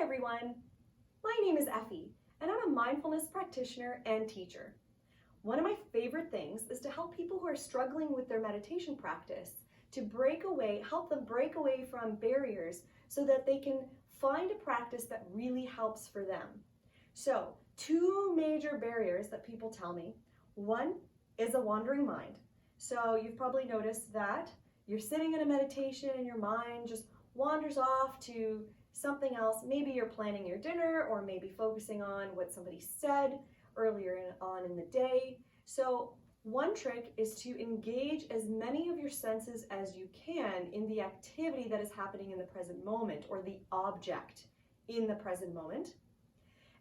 everyone, my name is Effie and I'm a mindfulness practitioner and teacher. One of my favorite things is to help people who are struggling with their meditation practice to help them break away from barriers so that they can find a practice that really helps for them. So, two major barriers that people tell me. One is a wandering mind. So you've probably noticed that you're sitting in a meditation and your mind just wanders off to something else. Maybe you're planning your dinner or maybe focusing on what somebody said earlier on in the day. So one trick is to engage as many of your senses as you can in the activity that is happening in the present moment or the object in the present moment.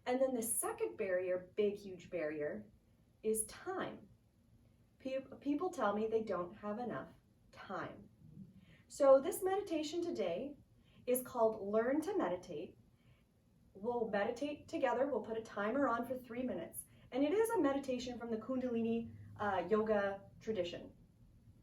And then the second barrier, big, huge barrier, is time. People tell me they don't have enough time. So this meditation today is called Learn to Meditate. We'll meditate together. We'll put a timer on for 3 minutes. And it is a meditation from the Kundalini yoga tradition.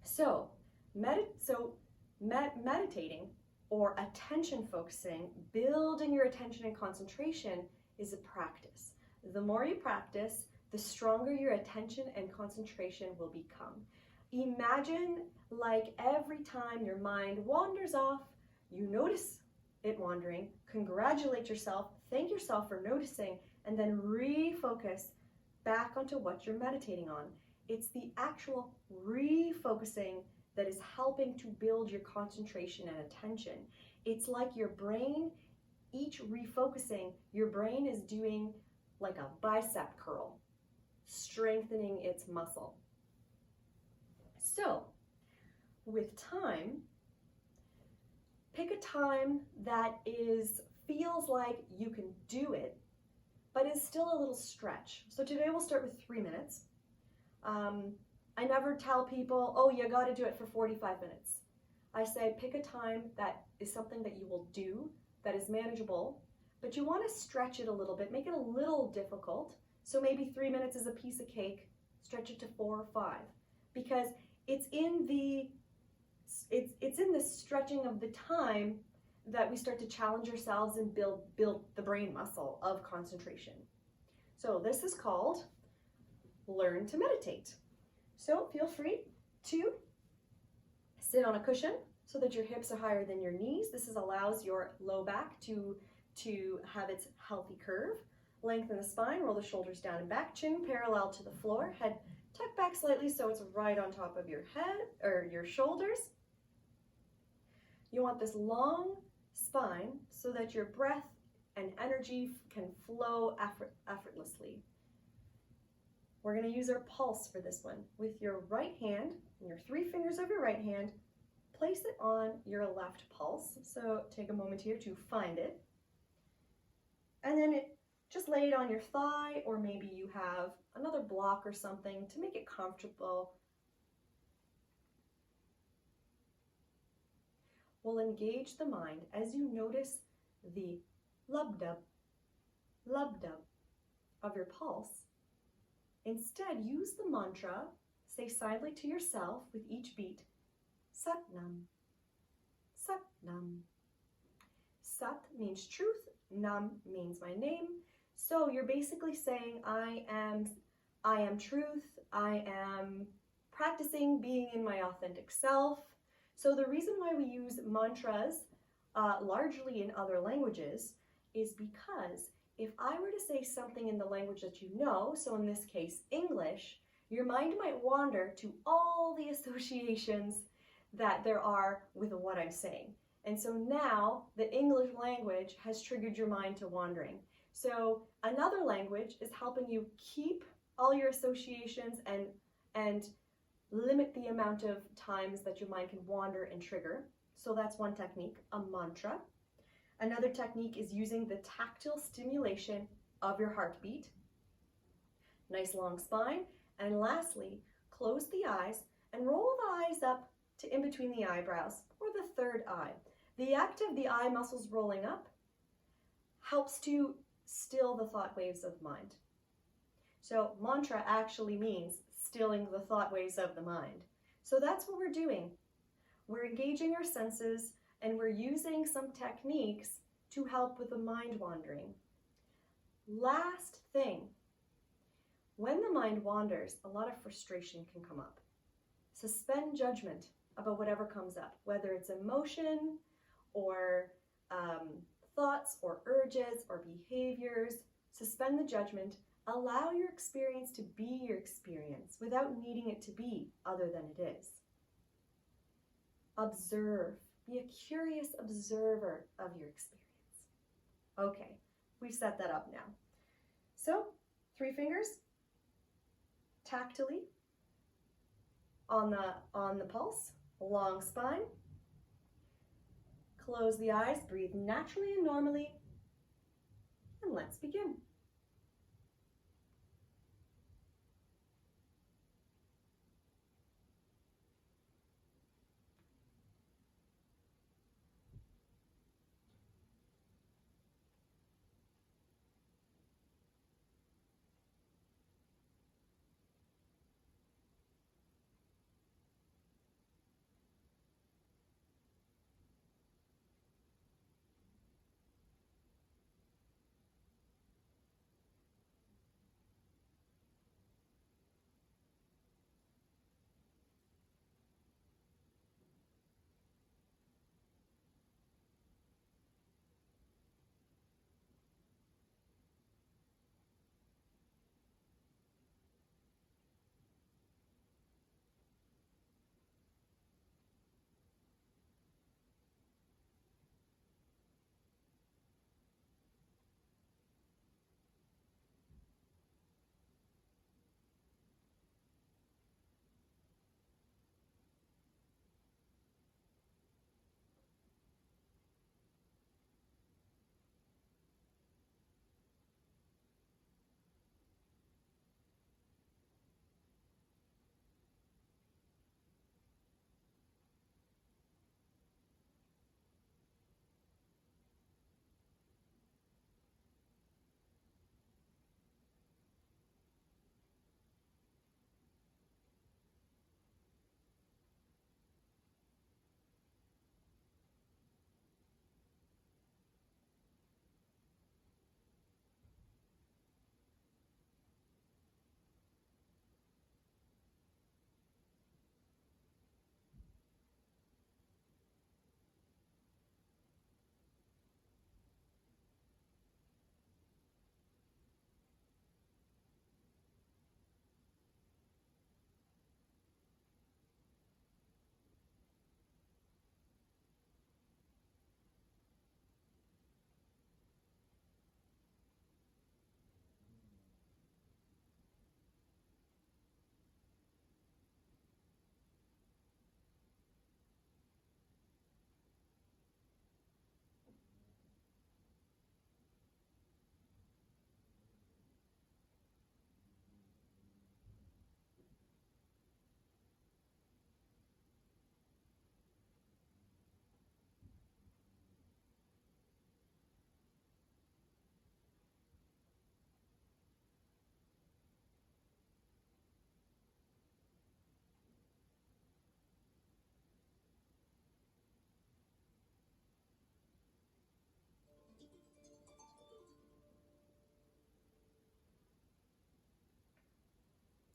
So, meditating or attention focusing, building your attention and concentration is a practice. The more you practice, the stronger your attention and concentration will become. Imagine like every time your mind wanders off, you notice it wandering, congratulate yourself, thank yourself for noticing, and then refocus back onto what you're meditating on. It's the actual refocusing that is helping to build your concentration and attention. It's like your brain, each refocusing, your brain is doing like a bicep curl, strengthening its muscle. So, with time, pick a time that feels like you can do it, but is still a little stretch. So today we'll start with 3 minutes. I never tell people, oh, you got to do it for 45 minutes. I say pick a time that is something that you will do, that is manageable, but you want to stretch it a little bit, make it a little difficult. So maybe 3 minutes is a piece of cake, stretch it to 4 or 5, because it's in the stretching of the time that we start to challenge ourselves and build the brain muscle of concentration. So this is called Learn to Meditate. So feel free to sit on a cushion so that your hips are higher than your knees. This allows your low back to have its healthy curve. Lengthen the spine, roll the shoulders down and back, chin parallel to the floor, head tuck back slightly so it's right on top of your head or your shoulders. You want this long spine so that your breath and energy can flow effortlessly. We're going to use our pulse for this one. With your right hand, and your 3 fingers of your right hand, place it on your left pulse. So take a moment here to find it. And then just lay it on your thigh, or maybe you have another block or something to make it comfortable. We'll engage the mind as you notice the lub-dub of your pulse. Instead, use the mantra, say silently to yourself with each beat, Sat-nam, Sat-nam. Sat means truth, Nam means my name. So you're basically saying, I am truth, I am practicing being in my authentic self. So the reason why we use mantras largely in other languages is because if I were to say something in the language that you know, so in this case English, your mind might wander to all the associations that there are with what I'm saying. And so now the English language has triggered your mind to wandering. So another language is helping you keep all your associations and limit the amount of times that your mind can wander and trigger. So that's one technique, a mantra. Another technique is using the tactile stimulation of your heartbeat. Nice long spine. And lastly, close the eyes and roll the eyes up to in between the eyebrows or the third eye. The act of the eye muscles rolling up helps to still the thought waves of mind. So mantra actually means stilling the thought waves of the mind. So that's what we're doing. We're engaging our senses and we're using some techniques to help with the mind wandering. Last thing, when the mind wanders, a lot of frustration can come up. Suspend judgment about whatever comes up, whether it's emotion or thoughts or urges or behaviors. Suspend the judgment. Allow your experience to be your experience without needing it to be other than it is. Observe. Be a curious observer of your experience. Okay, we've set that up now. So, 3 fingers, tactily, on the pulse, long spine. Close the eyes, breathe naturally and normally, and let's begin.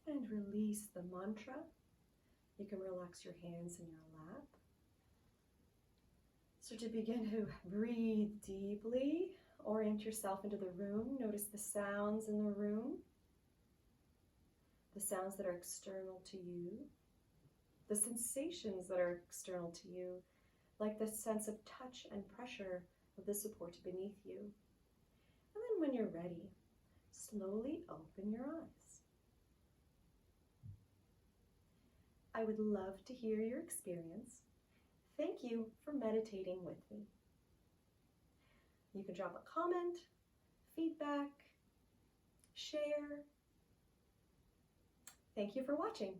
And release the mantra. You can relax your hands in your lap. So to begin to breathe deeply, orient yourself into the room. Notice the sounds in the room, the sounds that are external to you, the sensations that are external to you, like the sense of touch and pressure of the support beneath you. And then when you're ready, slowly open your eyes. I would love to hear your experience. Thank you for meditating with me. You can drop a comment, feedback, share. Thank you for watching.